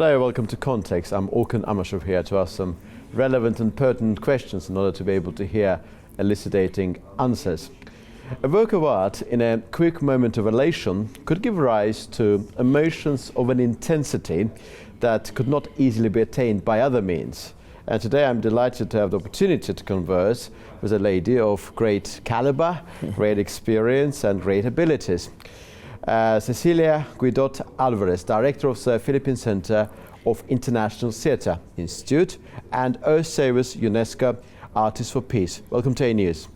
Hello, welcome to Context. I'm Orkun Amashraf here to ask some relevant and pertinent questions in order to be able to hear elucidating answers. A work of art in a quick moment of elation could give rise to emotions of an intensity that could not easily be attained by other means. And today I'm delighted to have the opportunity to converse with a lady of great caliber, great experience and great abilities. Cecilia Guidot Alvarez, Director of the Philippine Center of International Theatre Institute and Earth Savers UNESCO Artists for Peace. Welcome to A News.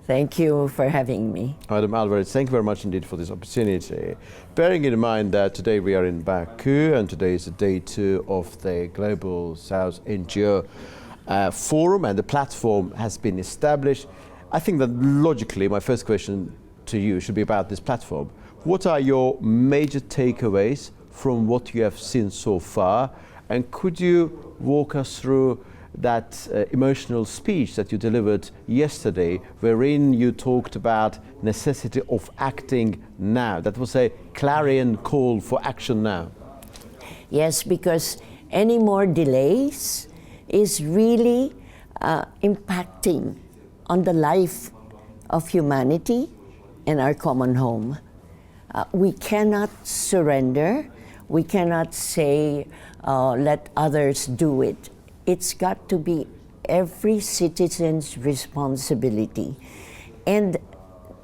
Thank you for having me. Madam Alvarez, thank you very much indeed for this opportunity. Bearing in mind that today we are in Baku and today is day 2 of the Global South NGO Forum and the platform has been established, I think that logically my first question to you should be about this platform. What are your major takeaways from what you have seen so far? And could you walk us through that emotional speech that you delivered yesterday, wherein you talked about necessity of acting now? That was a clarion call for action now. Yes, because any more delays is really impacting on the life of humanity and our common home. We cannot surrender. We cannot say, let others do it. It's got to be every citizen's responsibility. And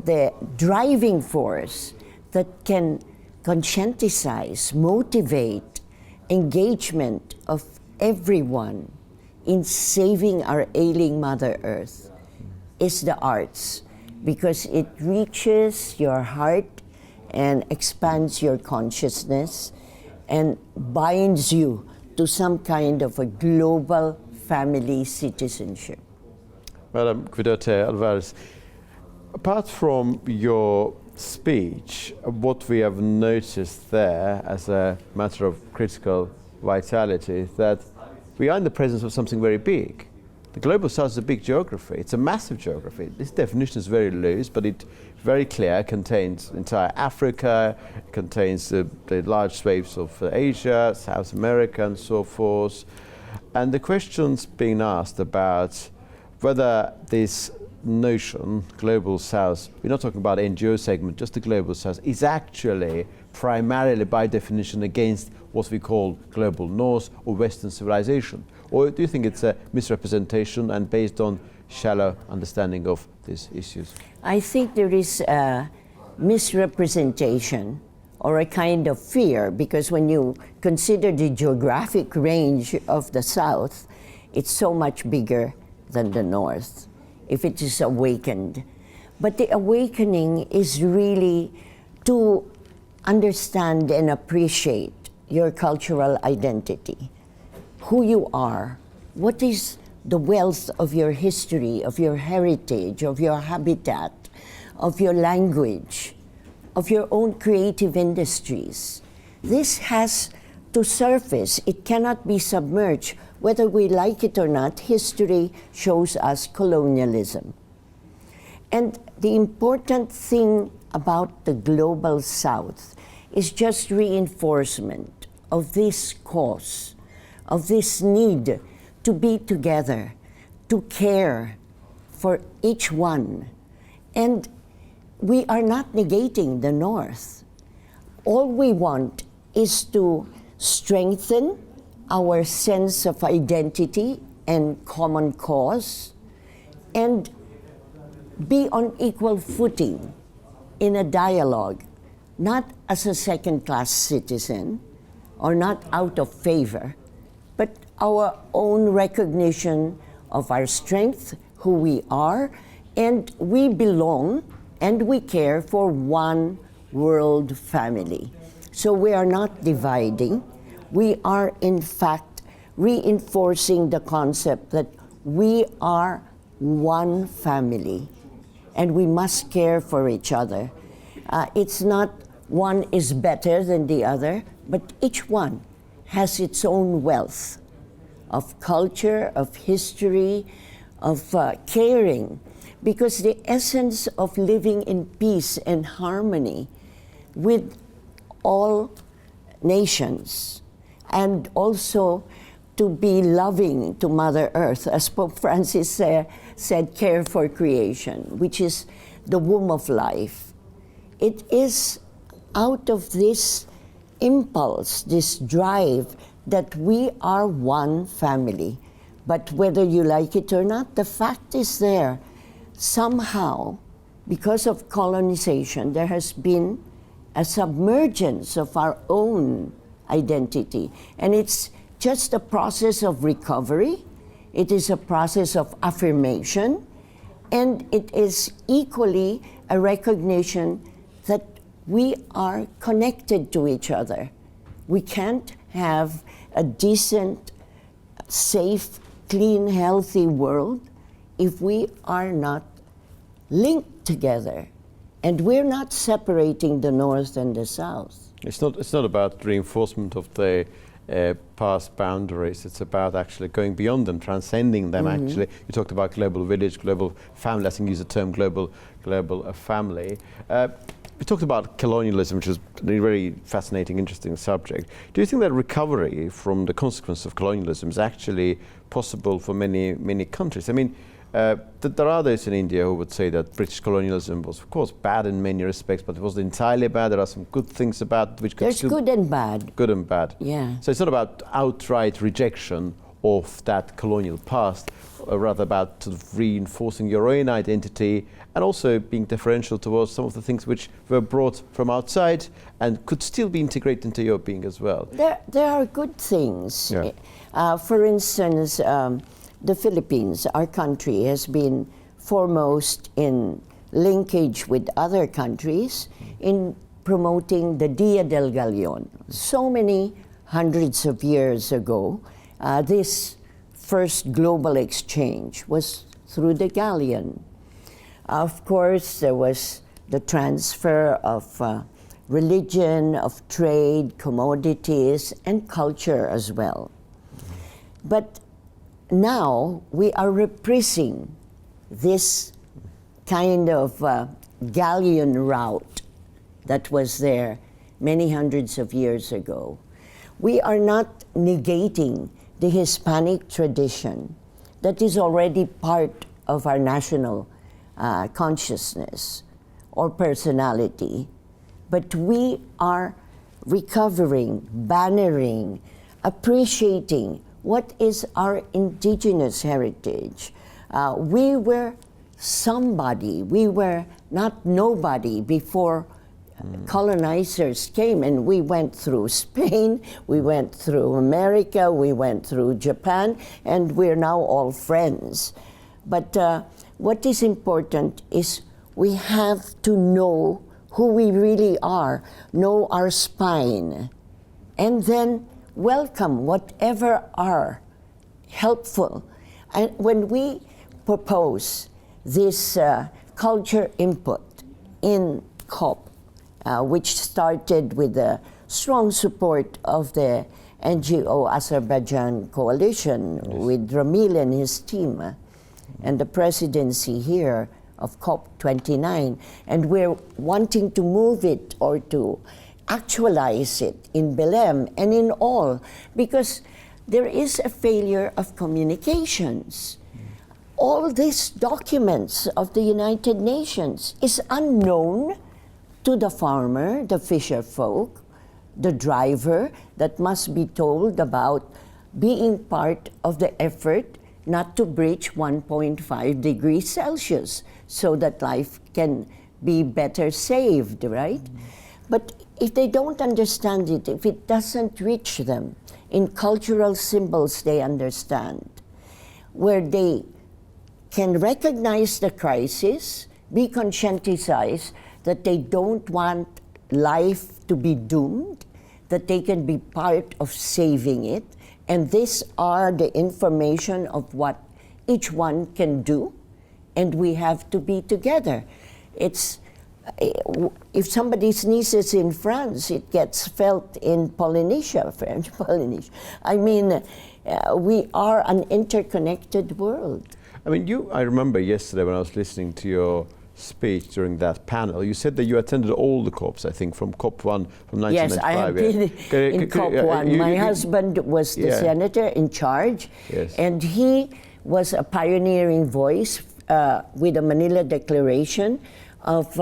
the driving force that can conscientize, motivate engagement of everyone in saving our ailing Mother Earth is the arts, because it reaches your heart and expands your consciousness and binds you to some kind of a global family citizenship. Madam Guidot Alvarez, apart from your speech, what we have noticed there as a matter of critical vitality is that we are in the presence of something very big. The Global South is a big geography. It's a massive geography. This definition is very loose, but it's very clear. It contains entire Africa, it contains the large swathes of Asia, South America, and so forth. And the questions being asked about whether this notion, Global South, we're not talking about NGO segment, just the Global South, is actually primarily by definition against what we call Global North or Western civilization. Or do you think it's a misrepresentation and based on shallow understanding of these issues? I think there is a misrepresentation or a kind of fear, because when you consider the geographic range of the South, it's so much bigger than the North, if it is awakened. But the awakening is really to understand and appreciate your cultural identity, who you are, what is the wealth of your history, of your heritage, of your habitat, of your language, of your own creative industries. This has to surface. It cannot be submerged. Whether we like it or not, history shows us colonialism. And the important thing about the Global South is just reinforcement of this cause, of this need to be together, to care for each one. And we are not negating the North. All we want is to strengthen our sense of identity and common cause and be on equal footing in a dialogue, not as a second-class citizen or not out of favor, but our own recognition of our strength, who we are, and we belong and we care for one world family. So we are not dividing. We are, in fact, reinforcing the concept that we are one family and we must care for each other. It's not one is better than the other, but each one has its own wealth of culture, of history, of caring, because the essence of living in peace and harmony with all nations and also to be loving to Mother Earth. As Pope Francis said, care for creation, which is the womb of life. It is out of this impulse, this drive, that we are one family. But whether you like it or not, the fact is there. Somehow, because of colonization, there has been a submergence of our own identity. And it's just a process of recovery. It is a process of affirmation. And it is equally a recognition that we are connected to each other. We can't have a decent, safe, clean, healthy world if we are not linked together. And we're not separating the North and the South. It's not about reinforcement of the past boundaries. It's about actually going beyond them, transcending them. Actually, you talked about global village, global family. I think you used the term global family. We talked about colonialism, which is a very fascinating, interesting subject. Do you think that recovery from the consequence of colonialism is actually possible for many countries? I mean, there are those in India who would say that British colonialism was, of course, bad in many respects, but it wasn't entirely bad. There are some good things about it which could There's good and bad. Good and bad. Yeah. So it's not about outright rejection of that colonial past, rather about sort of reinforcing your own identity and also being differential towards some of the things which were brought from outside and could still be integrated into your being as well. There are good things. Yeah. For instance, the Philippines, our country, has been foremost in linkage with other countries in promoting the Dia del Galion. So many hundreds of years ago, this first global exchange was through the galleon. Of course, there was the transfer of religion, of trade, commodities, and culture as well. But now we are reprising this kind of galleon route that was there many hundreds of years ago. We are not negating the Hispanic tradition that is already part of our national consciousness or personality, but we are recovering, bannering, appreciating what is our indigenous heritage. We were somebody, we were not nobody before colonizers came, and we went through Spain, we went through America, we went through Japan, and we're now all friends. But what is important is we have to know who we really are, know our spine, and then welcome whatever are helpful. And when we propose this culture input in COP, which started with the strong support of the NGO Azerbaijan coalition, yes, with Ramil and his team, and the presidency here of COP29, and we're wanting to move it or to actualize it in Belém and in all, because there is a failure of communications. All these documents of the United Nations is unknown to the farmer, the fisher folk, the driver that must be told about being part of the effort not to breach 1.5 degrees Celsius so that life can be better saved, right? But if they don't understand it, if it doesn't reach them in cultural symbols they understand, where they can recognize the crisis, be conscientized that they don't want life to be doomed, that they can be part of saving it, and these are the information of what each one can do, and we have to be together. It's if somebody sneezes in France, it gets felt in Polynesia, French Polynesia. I mean, we are an interconnected world. I mean, I remember yesterday when I was listening to your speech during that panel. You said that you attended all the COPs, I think, from COP1 from 1995. Yes, I have been in COP1. My husband was the senator in charge, and he was a pioneering voice with the Manila Declaration of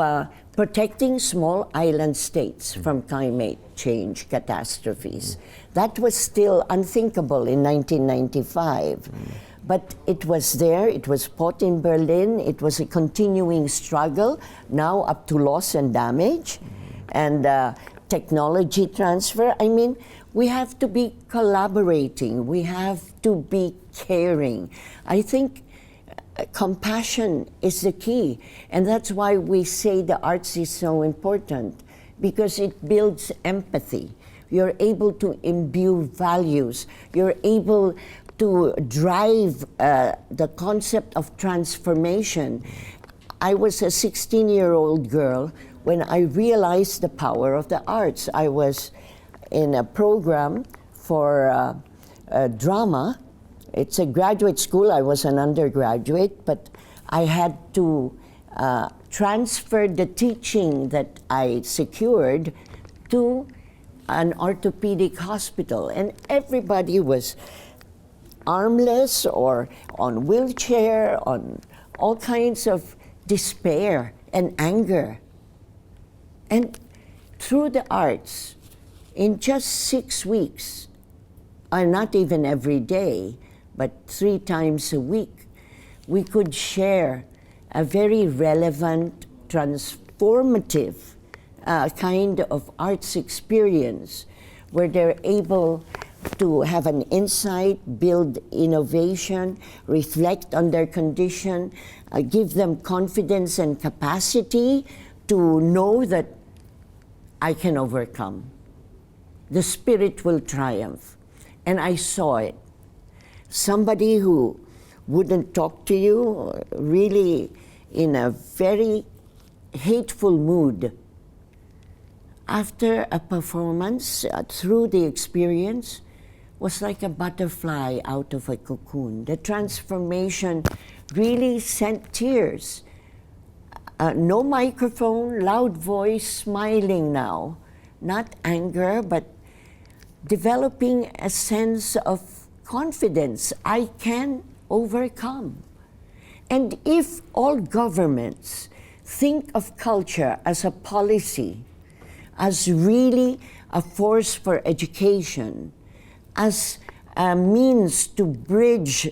protecting small island states from climate change catastrophes. That was still unthinkable in 1995. But it was there, it was fought in Berlin, it was a continuing struggle, now up to loss and damage, and technology transfer. I mean, we have to be collaborating, we have to be caring. I think compassion is the key, and that's why we say the arts is so important, because it builds empathy. You're able to imbue values, you're able to drive the concept of transformation. I was a 16-year-old girl when I realized the power of the arts. I was in a program for drama. It's a graduate school. I was an undergraduate, but I had to transfer the teaching that I secured to an orthopedic hospital, and everybody was armless or on wheelchair, on all kinds of despair and anger. And through the arts, in just 6 weeks, or not even every day, but 3 times a week, we could share a very relevant, transformative kind of arts experience where they're able to have an insight, build innovation, reflect on their condition, give them confidence and capacity to know that I can overcome. The spirit will triumph. And I saw it. Somebody who wouldn't talk to you, really in a very hateful mood, after a performance, through the experience, was like a butterfly out of a cocoon. The transformation really sent tears. No microphone, loud voice, smiling now. Not anger, but developing a sense of confidence. I can overcome. And if all governments think of culture as a policy, as really a force for education, as a means to bridge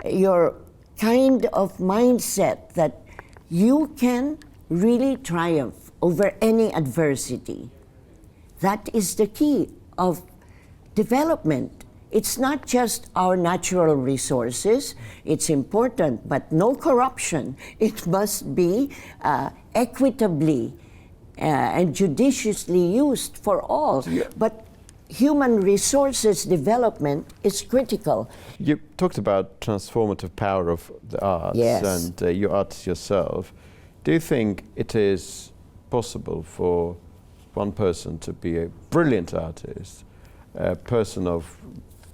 your kind of mindset that you can really triumph over any adversity. That is the key of development. It's not just our natural resources, it's important, but no corruption. It must be equitably and judiciously used for all. Yeah. But human resources development is critical. You talked about transformative power of the arts, yes, and you're artist yourself. Do you think it is possible for one person to be a brilliant artist, a person of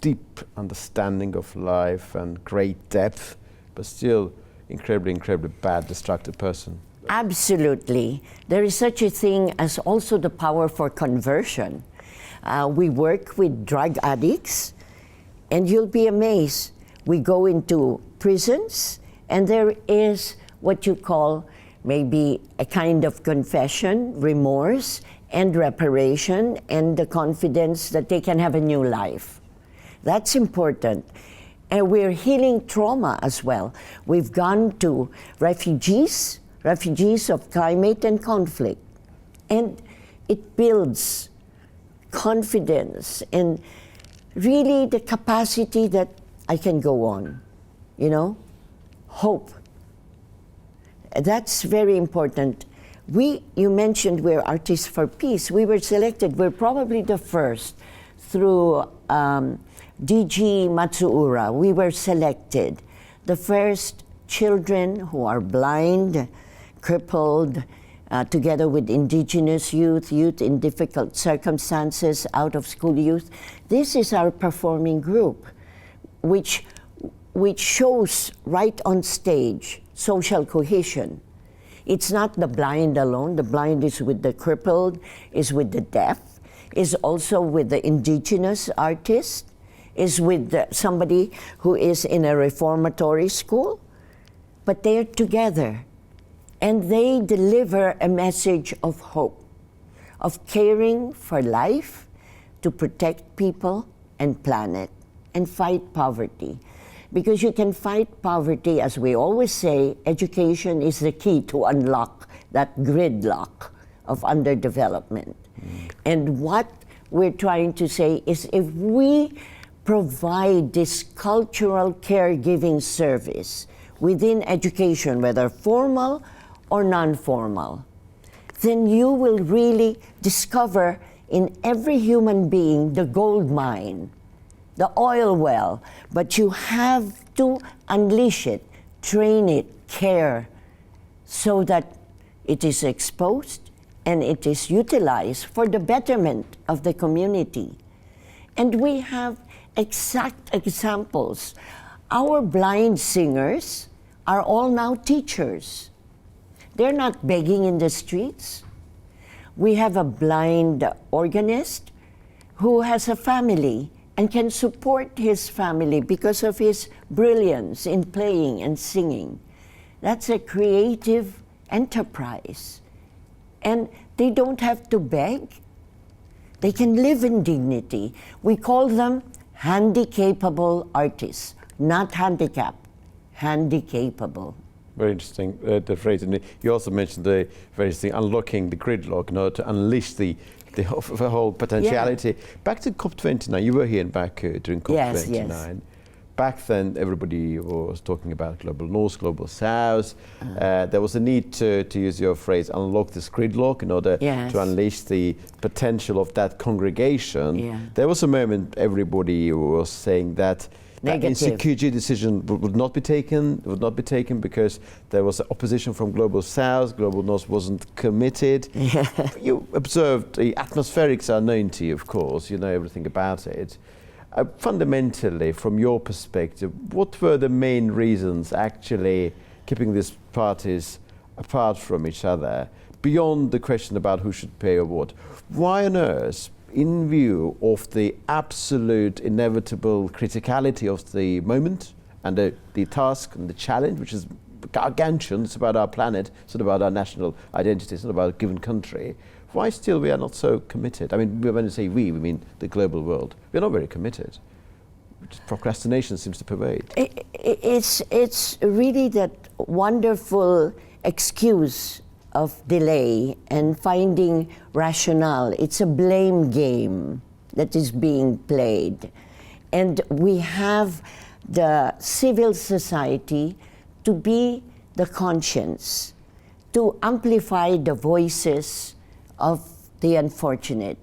deep understanding of life and great depth, but still incredibly bad, destructive person? Absolutely. There is such a thing as also the power for conversion. We work with drug addicts, and you'll be amazed. We go into prisons, and there is what you call maybe a kind of confession, remorse, and reparation, and the confidence that they can have a new life. That's important. And we're healing trauma as well. We've gone to refugees of climate and conflict, and it builds confidence and really the capacity that I can go on, hope. That's very important. You mentioned we're Artists for Peace. We were selected, we're probably the first through DG Matsuura. We were selected, the first children who are blind, crippled, together with indigenous youth in difficult circumstances, out of school youth. This is our performing group, which shows right on stage social cohesion. It's not the blind alone. The blind is with the crippled, is with the deaf, is also with the indigenous artist, is with somebody who is in a reformatory school. But they're together, and they deliver a message of hope, of caring for life, to protect people and planet, and fight poverty. Because you can fight poverty, as we always say, education is the key to unlock that gridlock of underdevelopment. And what we're trying to say is, if we provide this cultural caregiving service within education, whether formal or non-formal, then you will really discover in every human being the gold mine, the oil well, but you have to unleash it, train it, care, so that it is exposed and it is utilized for the betterment of the community. And we have exact examples. Our blind singers are all now teachers. They're not begging in the streets. We have a blind organist who has a family and can support his family because of his brilliance in playing and singing. That's a creative enterprise. And they don't have to beg. They can live in dignity. We call them handicapable artists, not handicapped, handicapable. Very interesting, the phrase. And you also mentioned the very interesting unlocking the gridlock, to unleash the whole potentiality. Yeah. Back to COP29, you were here in Baku during COP29. Yes. Back then, everybody was talking about global north, global south. There was a need to use your phrase, unlock this gridlock in order to unleash the potential of that congregation. Yeah. There was a moment everybody was saying that insecurity decision would not be taken because there was opposition from global south, global north wasn't committed. You observed the atmospherics are known to you, of course, you know everything about it. Fundamentally, from your perspective, what were the main reasons actually keeping these parties apart from each other, beyond the question about who should pay or what? Why on earth, in view of the absolute inevitable criticality of the moment and the task and the challenge, which is gargantuan, it's about our planet, it's not about our national identity, it's not about a given country, why still we are not so committed? I mean, when you say we mean the global world. We're not very committed. Procrastination seems to pervade. It's really that wonderful excuse of delay and finding rationale. It's a blame game that is being played. And we have the civil society to be the conscience, to amplify the voices of the unfortunate,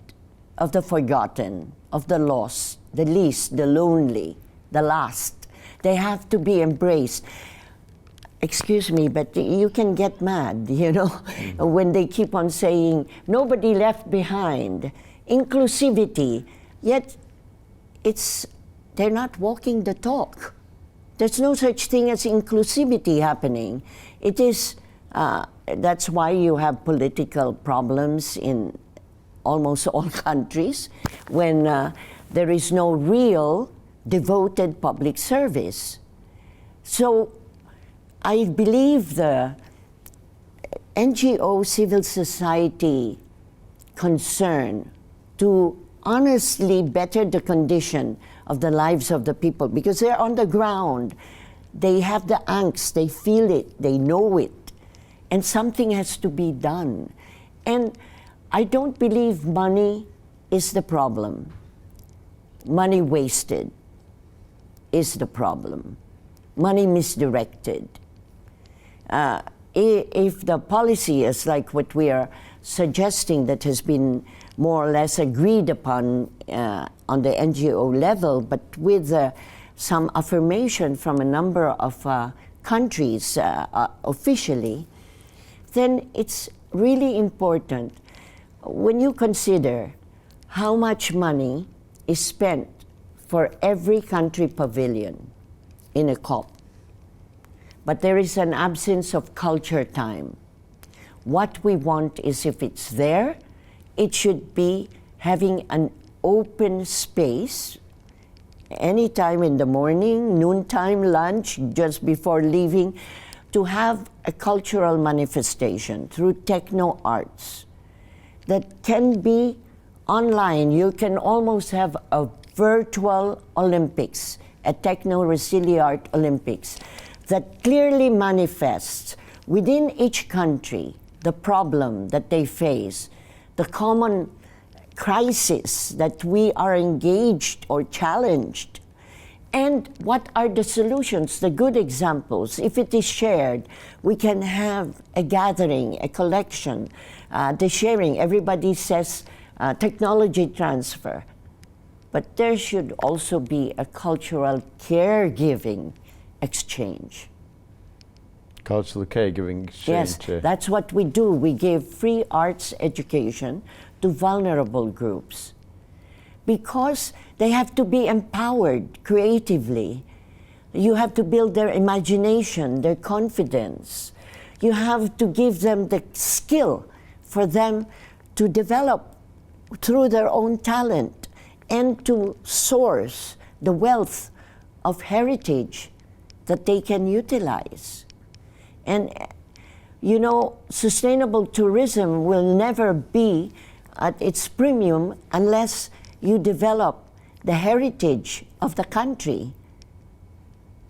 of the forgotten, of the lost, the least, the lonely, the last. They have to be embraced. Excuse me, but you can get mad, when they keep on saying, nobody left behind, inclusivity, yet they're not walking the talk. There's no such thing as inclusivity happening. It is, that's why you have political problems in almost all countries when there is no real devoted public service. So I believe the NGO civil society concern to honestly better the condition of the lives of the people, because they're on the ground. They have the angst, they feel it, they know it, and something has to be done. And I don't believe money is the problem. Money wasted is the problem. Money misdirected. If the policy is like what we are suggesting that has been more or less agreed upon on the NGO level, but with some affirmation from a number of countries officially, then it's really important when you consider how much money is spent for every country pavilion in a COP. But there is an absence of culture time. What we want is, if it's there, it should be having an open space anytime in the morning, noontime, lunch, just before leaving, to have a cultural manifestation through techno arts that can be online. You can almost have a virtual Olympics, a techno-resiliart Olympics, that clearly manifests within each country the problem that they face, the common crisis that we are engaged or challenged, and what are the solutions, the good examples. If it is shared, we can have a gathering, a collection, the sharing. Everybody says technology transfer, but there should also be a cultural caregiving exchange. Cultural caregiving exchange. Yes, that's what we do. We give free arts education to vulnerable groups because they have to be empowered creatively. You have to build their imagination, their confidence. You have to give them the skill for them to develop through their own talent and to source the wealth of heritage that they can utilize. And you know, sustainable tourism will never be at its premium unless you develop the heritage of the country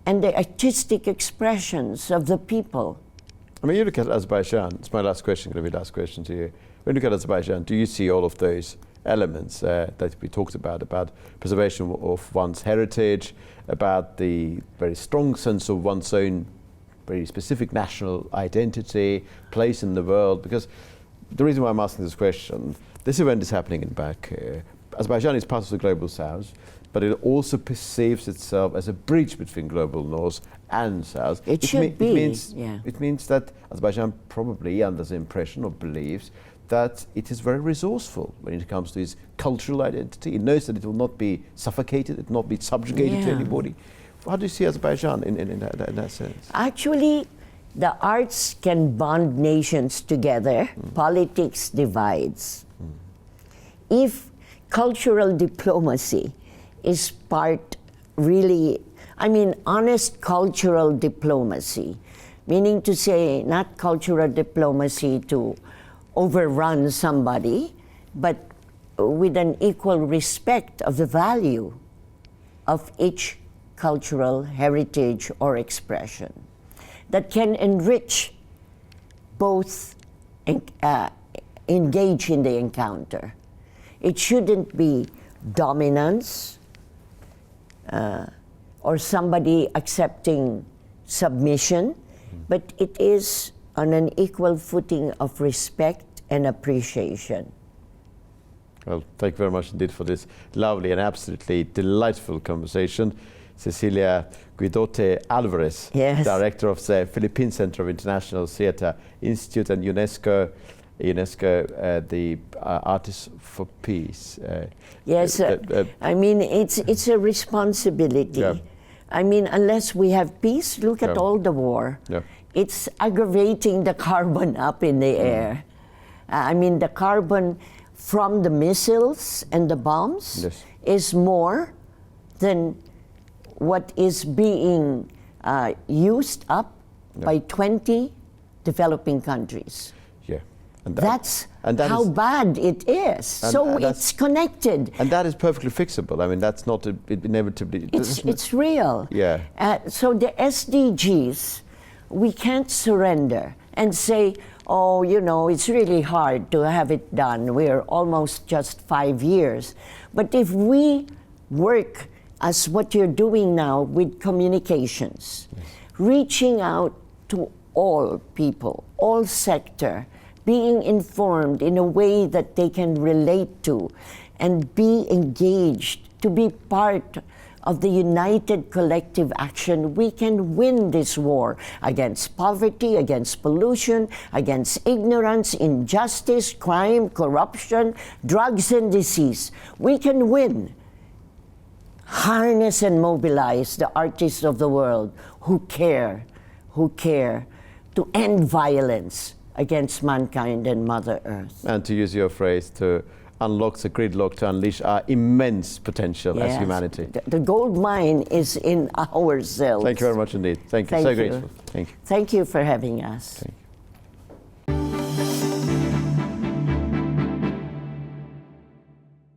and the artistic expressions of the people. I mean, you look at Azerbaijan, it's my last question, going to be the last question to you. When you look at Azerbaijan, do you see all of those elements that we talked about preservation of one's heritage, about the very strong sense of one's own very specific national identity, place in the world? Because the reason why I'm asking this question, this event is happening in Baku. Azerbaijan is part of the global south, but it also perceives itself as a bridge between global north and south. It should be. It means that Azerbaijan probably under the impression or believes that it is very resourceful when it comes to its cultural identity. It knows that it will not be suffocated, it will not be subjugated to anybody. How do you see Azerbaijan in that sense? Actually, the arts can bond nations together. Politics divides. If cultural diplomacy is part, really, I mean, honest cultural diplomacy, meaning to say not cultural diplomacy to overrun somebody, but with an equal respect of the value of each cultural heritage or expression that can enrich both, engage in the encounter. It shouldn't be dominance or somebody accepting submission, but it is on an equal footing of respect and appreciation. Well, thank you very much indeed for this lovely and absolutely delightful conversation. Cecilia Guidotti Alvarez, Director of the Philippine Center of International Theatre Institute and UNESCO, the Artists for Peace. Yes, I mean, it's a responsibility. Yeah. I mean, unless we have peace, look at all the war. Yeah. It's aggravating the carbon up in the air. I mean, the carbon from the missiles and the bombs is more than what is being used up by 20 developing countries. Yeah. And that's how bad it is. So it's connected. And that is perfectly fixable. I mean, that's not inevitably... It's real. Yeah. So the SDGs, we can't surrender and say, oh, you know, it's really hard to have it done. We're almost just 5 years. But if we work as what you're doing now with communications, reaching out to all people, all sector, being informed in a way that they can relate to and be engaged, to be part of the united collective action, we can win this war against poverty, against pollution, against ignorance, injustice, crime, corruption, drugs and disease. We can win. Harness and mobilize the artists of the world who care to end violence against mankind and Mother Earth. And to use your phrase, to unlock the gridlock, to unleash our immense potential as Yes. humanity. The gold mine is in ourselves. Thank you very much indeed. Thank you. Thank So you. grateful. Thank you. Thank you for having us. Thank you.